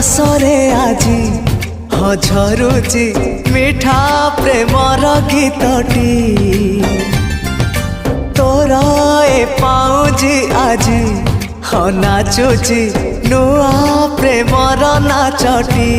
रसरे आजी झरुची मिठा प्रेमर गीतटी तोर ए पाउजी आजी नाचुची नुआ प्रेमर नाचटी।